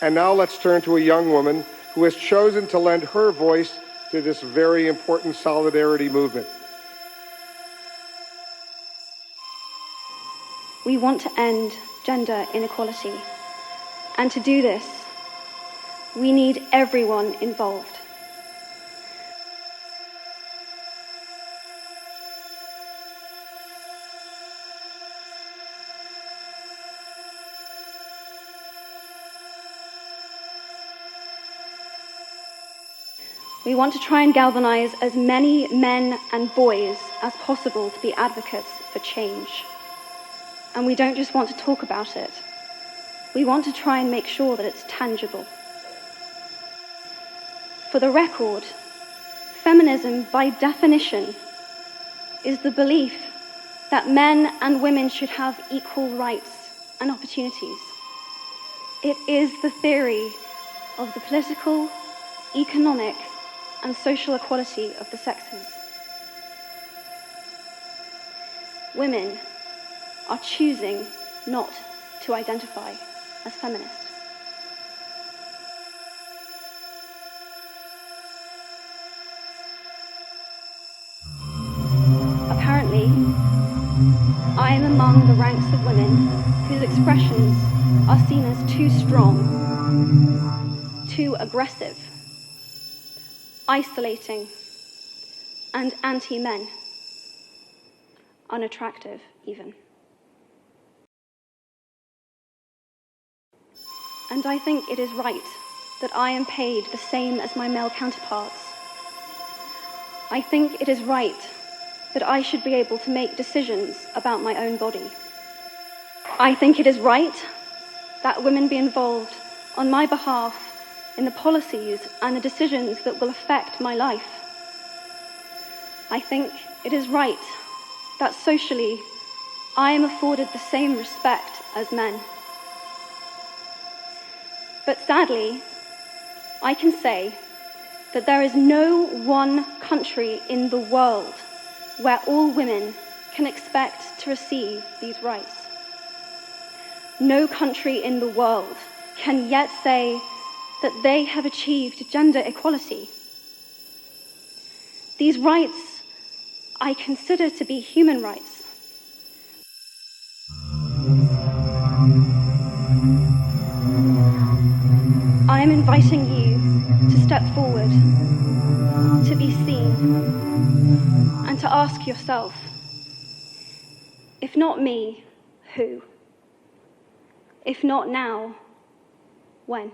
And now let's turn to a young woman who has chosen to lend her voice to this very important solidarity movement. We want to end gender inequality. And to do this, we need everyone involved. We want to try and galvanize as many men and boys as possible to be advocates for change. And we don't just want to talk about it. We want to try and make sure that it's tangible. For the record, feminism, by definition, is the belief that men and women should have equal rights and opportunities. It is the theory of the political, economic, and social equality of the sexes. Women are choosing not to identify as feminist. Apparently, I am among the ranks of women whose expressions are seen as too strong, too aggressive, isolating, and anti-men, unattractive even. And I think it is right that I am paid the same as my male counterparts. I think it is right that I should be able to make decisions about my own body. I think it is right that women be involved on my behalf in the policies and the decisions that will affect my life. I think it is right that socially I am afforded the same respect as men. But sadly, I can say that there is no one country in the world where all women can expect to receive these rights. No country in the world can yet say that they have achieved gender equality. These rights I consider to be human rights. I am inviting you to step forward, to be seen, and to ask yourself, if not me, who? If not now, when?